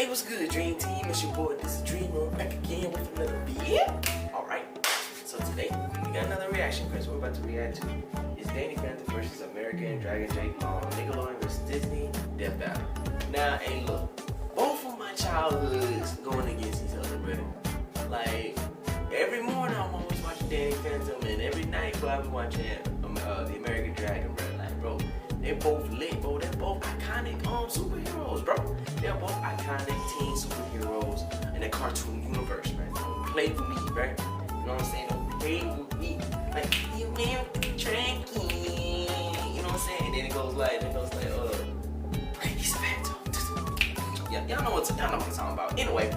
Hey, what's good, Dream Team? It's your boy, this is Dreamer, back again with another video. Alright, so today we got another reaction question we're about to react to. It's Danny Phantom versus American Dragon Jake Long, Nickelodeon versus Disney, Death Battle. Now, hey, look, both of my childhoods going against each other, bro. Like, every morning I'm always watching Danny Phantom, and every night I'll be watching the American Dragon, bro. Like, bro, they're both lit, bro. They're both iconic superheroes, bro. They're both iconic teen superheroes in the cartoon universe, man. Don't play with me, right? You know what I'm saying? Don't play with me. Like, you man with the dragon. You know what I'm saying? And then it goes like, Brady's Phantom. Yeah, y'all know what I'm talking about. Anyway,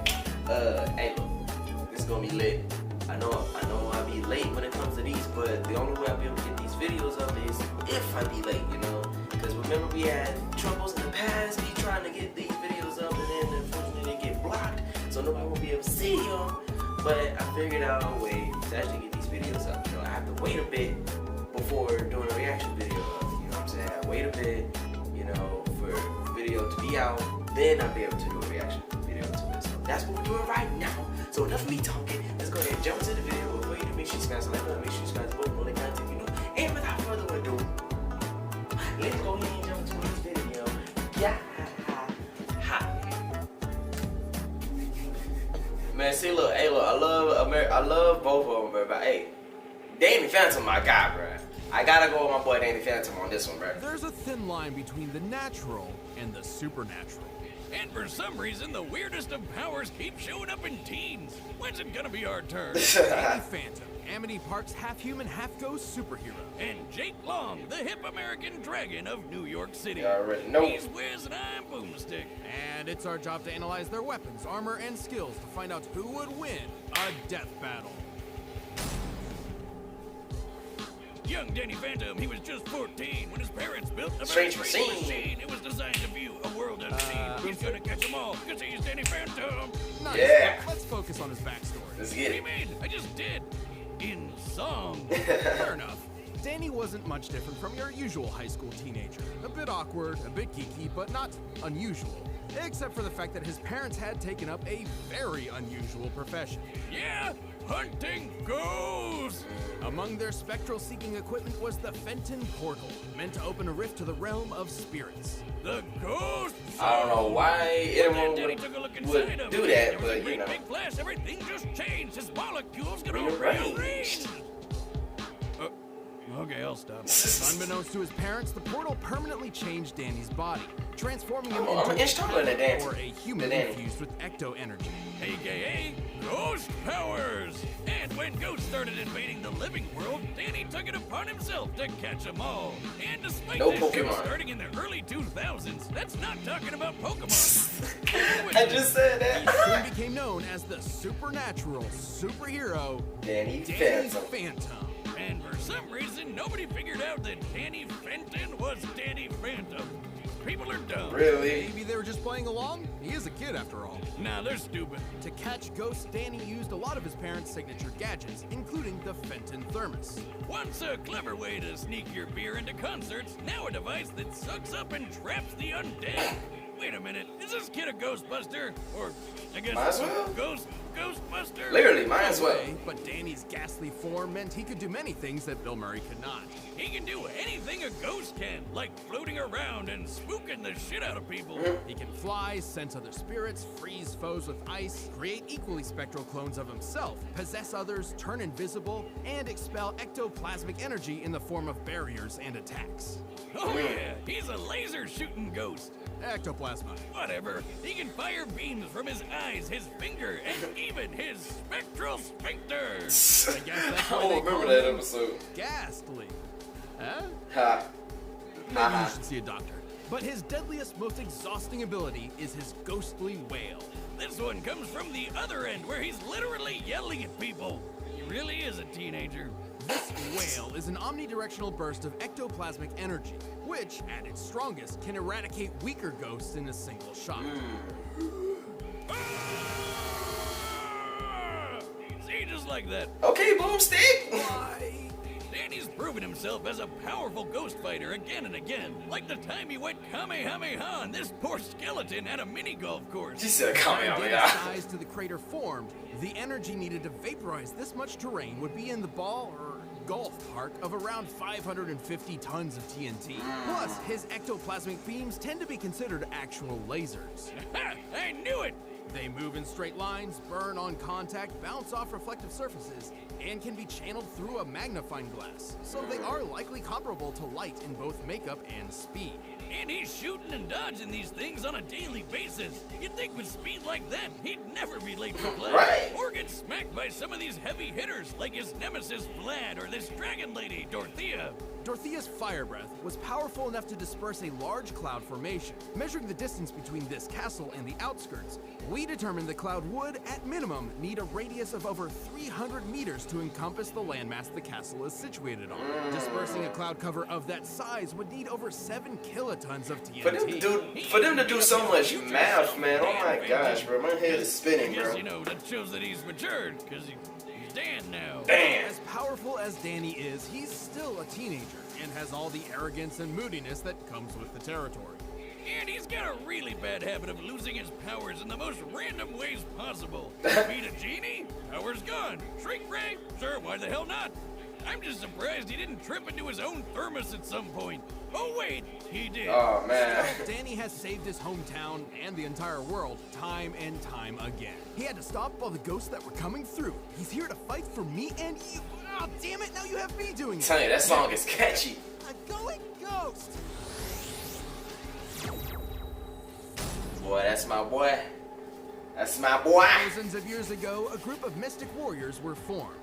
hey, look, this is gonna be lit. I know I'll be late when it comes to these, but the only way I'll be able to get these videos up is if I be late, you know? Because remember we had troubles in the past, me trying to get these videos up, and then unfortunately they get blocked, so nobody will be able to see them. But I figured out a way to actually get these videos up. You know, I have to wait a bit before doing a reaction video. You know what I'm saying? I wait a bit, you know, for the video to be out, then I'll be able to do a reaction video to it. So that's what we're doing right now. So enough of me talking. Let's go ahead and jump into the video. Before you do, make sure you smash the like button, make sure you smash the button, all that content, you know. And without further ado, let's go ahead and jump into this video. Yeah. Man, see, look, hey, look, I love both of them, bro. But hey, Danny Phantom, my guy, bro. I gotta go with my boy Danny Phantom on this one, bro. There's a thin line between the natural and the supernatural. And for some reason, the weirdest of powers keep showing up in teens. When's it gonna be our turn? Danny Phantom, Amity Park's half-human, half-ghost superhero. And Jake Long, the hip American dragon of New York City. You already know. He's Wiz and I'm Boomstick. And it's our job to analyze their weapons, armor, and skills to find out who would win a death battle. Young Danny Phantom, he was just 14 when his parents built a Strange very machine. It was designed to view a world unseen. He's gonna catch them all, because he's Danny Phantom. Nice. Yeah. Let's focus on his backstory. Let's What get do you it. mean? I just did. In song. Fair enough. Danny wasn't much different from your usual high school teenager. A bit awkward, a bit geeky, but not unusual. Except for the fact that his parents had taken up a very unusual profession. Yeah, hunting ghosts. Among their spectral-seeking equipment was the Fenton Portal, meant to open a rift to the realm of spirits. The ghost. I don't know why anyone Danny took a look would inside him. do that, There was a but you great know. big flash. Everything just changed. His molecules gonna Rearranged. rearrange. Okay, I'll stop. Unbeknownst to his parents, the portal permanently changed Danny's body, transforming him I'm into installing the Danny. or a human The Danny. infused with ecto energy. AKA Ghost Powers. And when ghosts started invading the living world, Danny took it upon himself to catch them all. And despite No this show Pokemon. starting in the early 2000s, that's not talking about Pokemon. I just said He that. soon became known as the supernatural superhero Danny Danny Phantom. Phantom. And for some reason, nobody figured out that Danny Fenton was Danny Phantom. People are dumb. Really? Maybe they were just playing along? He is a kid after all. Nah, they're stupid. To catch ghosts, Danny used a lot of his parents' signature gadgets, including the Fenton Thermos. Once a clever way to sneak your beer into concerts, now a device that sucks up and traps the undead. Wait a minute, is this kid a Ghostbuster? Or, I guess, Might as well. Ghostbuster? Literally, might as well. But Danny's ghastly form meant he could do many things that Bill Murray could not. He can do anything a ghost can, like floating around and spooking the shit out of people. He can fly, sense other spirits, freeze foes with ice, create equally spectral clones of himself, possess others, turn invisible, and expel ectoplasmic energy in the form of barriers and attacks. Oh yeah, he's a laser-shooting ghost. Ectoplasma. Whatever, he can fire beams from his eyes, his finger, and even his spectral sphincter. I guess that's I why don't they remember call that him episode. Ghastly. Huh? Ha. Maybe you should see a doctor. But his deadliest, most exhausting ability is his ghostly wail. This one comes from the other end, where he's literally yelling at people. He really is a teenager. This wail is an omnidirectional burst of ectoplasmic energy, which, at its strongest, can eradicate weaker ghosts in a single shot. Ah! See, just like that. Okay, Boomstick. Why? Danny Danny's proven himself as a powerful ghost fighter again and again. Like the time he went Kamehameha on this poor skeleton at a mini golf course. She said, As Kamehameha. size to the crater formed, the energy needed to vaporize this much terrain would be in the ball or golf park of around 550 tons of TNT. Plus, his ectoplasmic beams tend to be considered actual lasers. Ha! I knew it! They move in straight lines, burn on contact, bounce off reflective surfaces, and can be channeled through a magnifying glass, so they are likely comparable to light in both makeup and speed. And he's shooting and dodging these things on a daily basis. You'd think with speed like that, he'd never be late for class. Right. Or get smacked by some of these heavy hitters like his nemesis Vlad or this dragon lady, Dorothea. Dorothea's fire breath was powerful enough to disperse a large cloud formation. Measuring the distance between this castle and the outskirts, we determined the cloud would, at minimum, need a radius of over 300 meters to encompass the landmass the castle is situated on. Dispersing a cloud cover of that size would need over 7 kilotons of TNT. For them to do so much math, man. Oh my gosh, bro. My head is I spinning, guess, bro. you know, that shows that he's matured, because he's Dan now. Damn. As powerful as Danny is, he's still a teenager and has all the arrogance and moodiness that comes with the territory. And he's got a really bad habit of losing his powers in the most random ways possible. Beat a genie? Power's gone. Shrink ray? Sure, why the hell not? I'm just surprised he didn't trip into his own thermos at some point. Oh wait, he did. Oh man. Danny has saved his hometown and the entire world time and time again. He had to stop all the ghosts that were coming through. He's here to fight for me and you. Oh, damn it, now you have me doing it. Tell you, that song is catchy. A going ghost. Boy, that's my boy. That's my boy. Thousands of years ago, a group of mystic warriors were formed.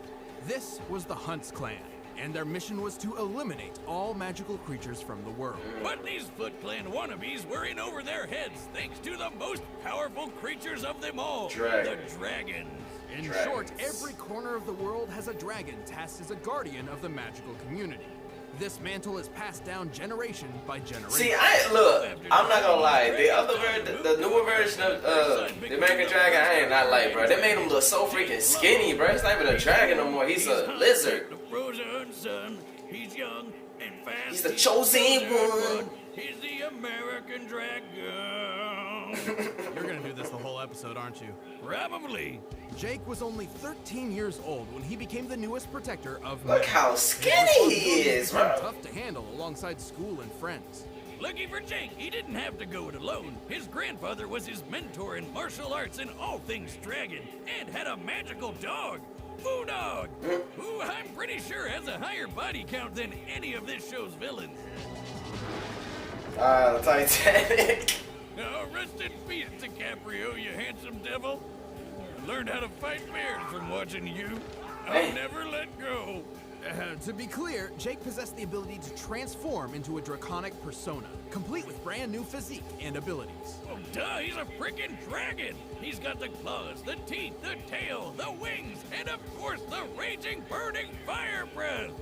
This was the Hunts clan, and their mission was to eliminate all magical creatures from the world. But these Foot Clan wannabes were in over their heads thanks to the most powerful creatures of them all. Dragons. The dragons. In Dragons. short, every corner of the world has a dragon tasked as a guardian of the magical community. This mantle is passed down generation by generation. See, I'm not gonna lie. The other the newer version of the American Dragon, I ain't not like, bro. They made him look so freaking skinny, bro. He's not even a dragon no more. He's a lizard. The frozen sun. He's young and fast. He's the chosen one. He's the American Dragon. You're gonna do this the whole episode, aren't you? Probably. Jake was only 13 years old when he became the newest protector of Look magic. how His skinny he responsibilities is, became bro. tough to handle alongside school and friends. Lucky for Jake, he didn't have to go it alone. His grandfather was his mentor in martial arts and all things dragon, and had a magical dog, Foo Dog, who I'm pretty sure has a higher body count than any of this show's villains. Titanic. Oh, rest in peace, DiCaprio, you handsome devil. I learned how to fight bears from watching you. I'll Hey. never let go. To be clear, Jake possessed the ability to transform into a draconic persona, complete with brand new physique and abilities. Oh, duh, he's a freaking dragon. He's got the claws, the teeth, the tail, the wings, and of course the raging, burning fire breath.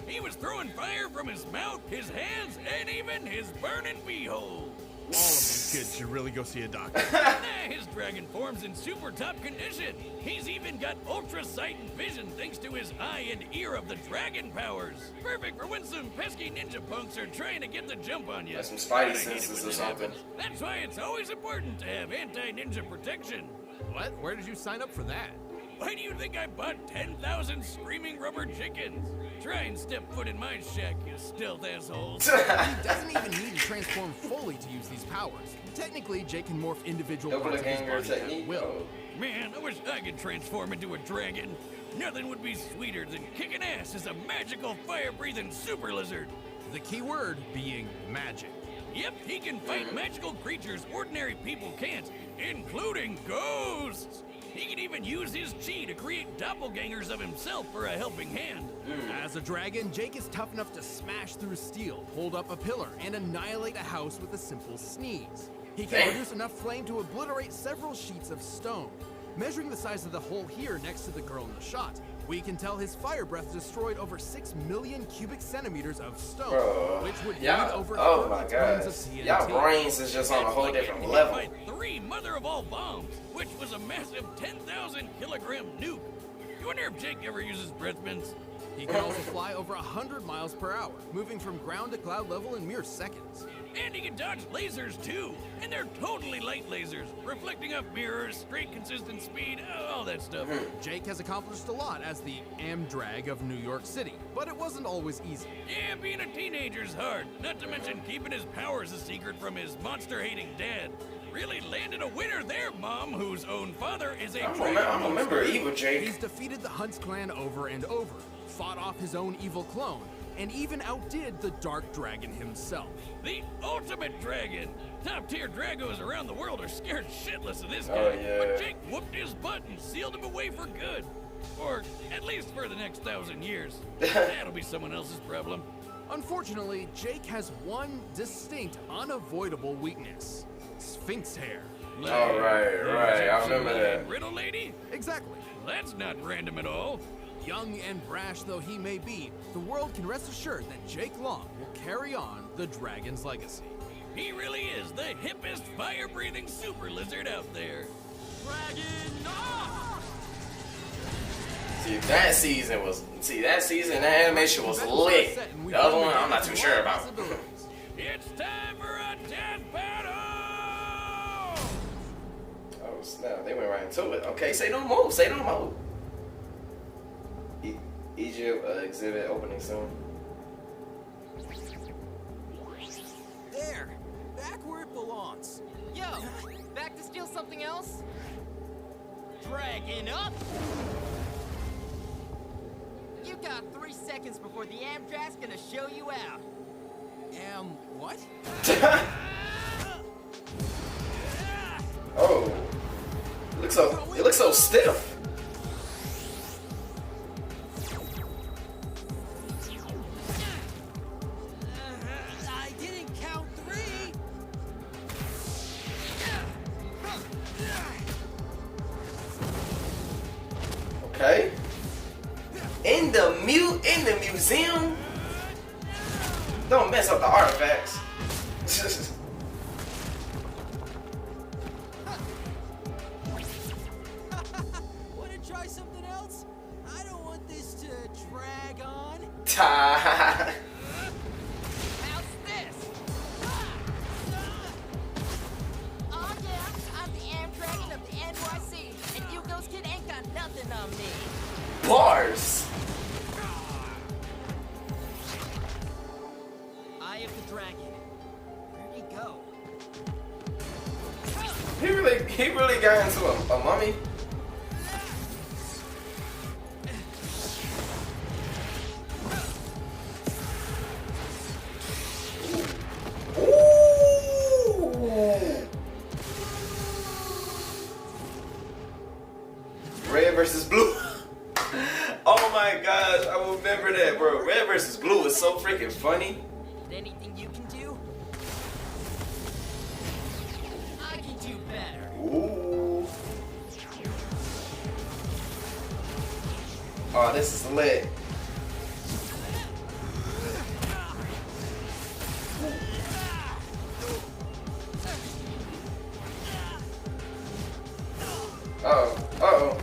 He was throwing fire from his mouth, his hands, and even his burning beehole. All of these kids should really go see a doctor. Nah, his dragon form's in super top condition. He's even got ultra sight and vision thanks to his eye and ear of the dragon powers. Perfect for when some pesky ninja punks are trying to get the jump on you. That's some Spidey I hate it senses when or that something. happens. That's why it's always important to have anti-ninja protection. What? Where did you sign up for that? Why do you think I bought 10,000 screaming rubber chickens? Try and step foot in my shack, you stealth assholes. He doesn't even need to transform fully to use these powers. Technically, Jake can morph individual parts of his Doppelganger body at technique. will. Man, I wish I could transform into a dragon. Nothing would be sweeter than kicking ass as a magical fire-breathing super lizard. The key word being magic. Yep, he can fight magical creatures ordinary people can't, including ghosts. He can even use his chi to create doppelgangers of himself for a helping hand. As a dragon, Jake is tough enough to smash through steel, hold up a pillar, and annihilate a house with a simple sneeze. He can Damn. produce enough flame to obliterate several sheets of stone. Measuring the size of the hole here next to the girl in the shot, we can tell his fire breath destroyed over 6 million cubic centimeters of stone, Bro, which would need y'all, over oh 30 my tons gosh, of TNT. y'all brains is just on a whole different level. Fight 3 mother of all bombs, which was a massive 10,000 kilogram nuke. You wonder if Jake ever uses breath mints? He can also fly over 100 miles per hour, moving from ground to cloud level in mere seconds. And he can dodge lasers too, and they're totally light lasers, reflecting off mirrors, straight consistent speed, all that stuff. Jake has accomplished a lot as the Amdrag of New York City, but it wasn't always easy. Yeah, being a teenager's hard, not to mention keeping his powers a secret from his monster-hating dad. Really landed a winner there, Mom, whose own father is a I'm a member of Evil Jake. He's defeated the Hunts clan over and over, fought off his own evil clone, and even outdid the Dark Dragon himself. The ultimate dragon! Top-tier dragos around the world are scared shitless of this guy, Oh, yeah. but Jake whooped his butt and sealed him away for good. Or at least for the next 1,000 years. That'll be someone else's problem. Unfortunately, Jake has one distinct, unavoidable weakness. Sphinx hair. Oh, right. I remember that. Riddle lady? Exactly. That's not random at all. Young and brash though he may be, the world can rest assured that Jake Long will carry on the dragon's legacy. He really is the hippest fire-breathing super lizard out there. Dragon off! That season, the animation was lit. The other one, I'm not too sure about. It's time for a death battle! Oh snap! They went right into it. Okay, say no more. Say no more. Egypt exhibit opening soon. There, back where it belongs. Yo, back to steal something else? Dragging up. You got 3 seconds before the Amdrag's gonna show you out. What? Oh, it looks so stiff. I didn't count 3. Okay. In the museum. Don't mess up the artifacts. Want to try something else? I don't want this to drag on. Ta. How's this? Oh yeah, I'm the Amdragon of the NYC, and you ghost kid ain't got nothing on me. Bars. Eye of the dragon. Where'd he go? He really got into a mummy. Red versus blue. Oh my gosh, I remember that, bro. Red versus blue is so freaking funny. Anything you can do? I can do better. Ooh. Oh, this is lit. Uh-oh.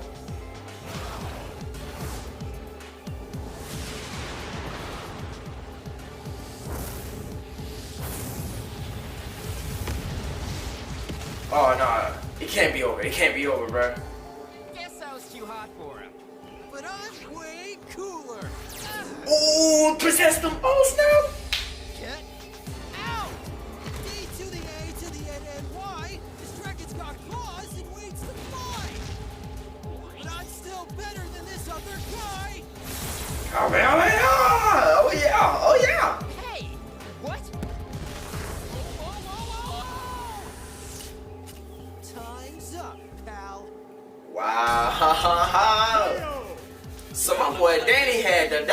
Oh, no. It can't be over. It can't be over, bro. Guess I was too hot for him. But I'm way cooler. Ooh, possessed them. Oh, snap. Get out! D to the A to the N and Y. This dragon's got claws and wings to fly. But I'm still better than this other guy. Oh, man. Oh, yeah. Oh, yeah. Hey, what? Time's up, pal. Wow. So my boy Danny had the W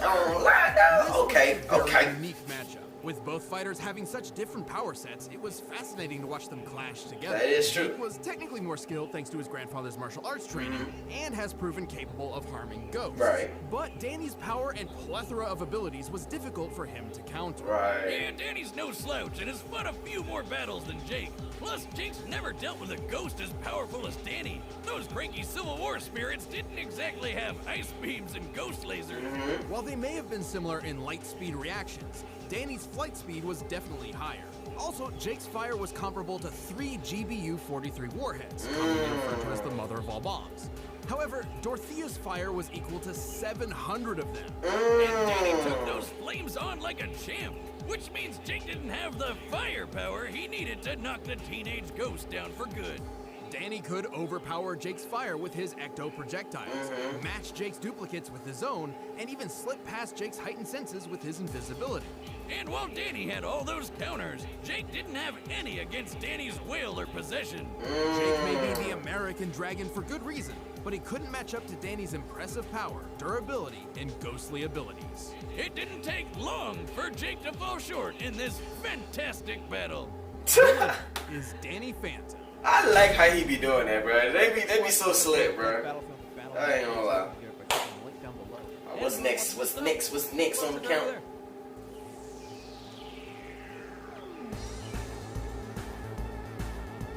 on lockdown. Okay. Very unique matchup. With both fighters having such different power sets, it was fascinating to watch them clash together. That is true. Jake was technically more skilled thanks to his grandfather's martial arts training and has proven capable of harming ghosts. Right. But Danny's power and plethora of abilities was difficult for him to counter. Right. Yeah, Danny's no slouch and has fought a few more battles than Jake. Plus, Jake's never dealt with a ghost as powerful as Danny. Those cranky Civil War spirits didn't exactly have ice beams and ghost lasers. While they may have been similar in light speed reactions, Danny's flight speed was definitely higher. Also, Jake's fire was comparable to 3 GBU-43 warheads, commonly referred to as the mother of all bombs. However, Dorothea's fire was equal to 700 of them. And Danny took those flames on like a champ, which means Jake didn't have the firepower he needed to knock the teenage ghost down for good. Danny could overpower Jake's fire with his ecto projectiles, match Jake's duplicates with his own, and even slip past Jake's heightened senses with his invisibility. And while Danny had all those counters, Jake didn't have any against Danny's will or possession. Jake may be the American dragon for good reason, but he couldn't match up to Danny's impressive power, durability, and ghostly abilities. It didn't take long for Jake to fall short in this fantastic battle. Is Danny Phantom. I like how he be doing that, bro. They be so slick, bro. I ain't gonna lie. What's next? What's next? What's next on the count?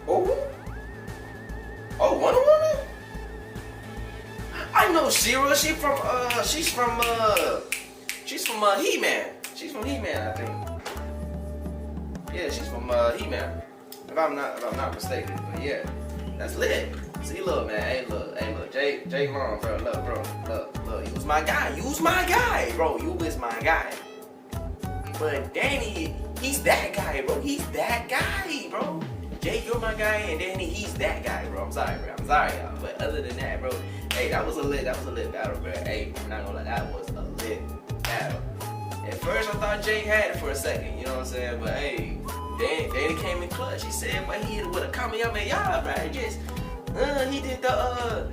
Oh, Wonder Woman? I know She-Ra. She's from He-Man. She's from He-Man, I think. Yeah, she's from He-Man. If I'm not mistaken, but yeah, that's lit. See, look, man, hey, look, Jake Long, bro, look, you was my guy, bro, you was my guy. But Danny, he's that guy, bro, bro. Jake, you're my guy, and Danny, he's that guy, bro. I'm sorry, y'all. But other than that, bro, hey, that was a lit battle, bro. Hey, I'm not gonna lie, that was a lit battle. At first, I thought Jake had it for a second, you know what I'm saying? But hey, Danny came in clutch. He said, but he hit it with a Kamehameha, bro. He did the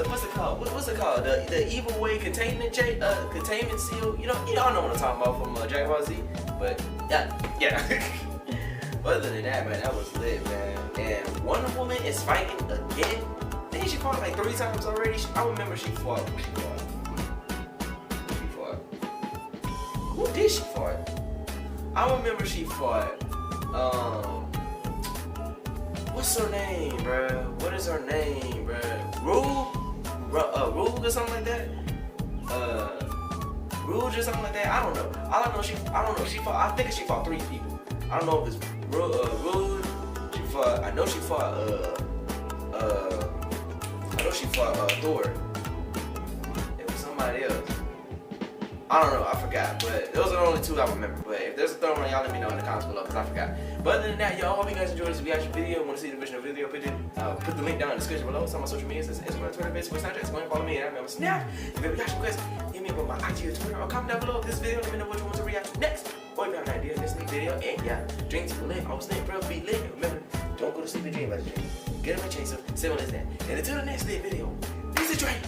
what's it called? What's it called? The evil way containment seal. Y'all know what I'm talking about from Dragon Ball Z. But yeah. Other than that, man, that was lit, man. And Wonder Woman is fighting again. I think she fought like 3 times already. I remember she fought. Who did she fight? I remember she fought. What's her name, bruh? What is her name, bruh? Rouge or something like that? Rouge or something like that? I don't know. I don't know. She fought. I think she fought 3 people. I don't know if it's Rouge. I know she fought Thor. It was somebody else. I don't know, I forgot, but those are the only 2 I remember. But if there's a third one, y'all let me know in the comments below, because I forgot. But other than that, y'all, hope you guys enjoyed this reaction video. Want to see the original video, put the link down in the description below. Some of my social medias, Instagram, Twitter, Facebook, Snapchat. Go and follow me, and I'm Snap. If you have a reaction request, hit me up on my IG or Twitter, or comment down below this video. Let me know what you want to react to next. Or if you have an idea of this next video, and yeah, dreams will live. I was lit, bro, be lit. And remember, don't go to sleep and dream about your dream. Get up and chase them, simple as that. And until the next video, this is Drake.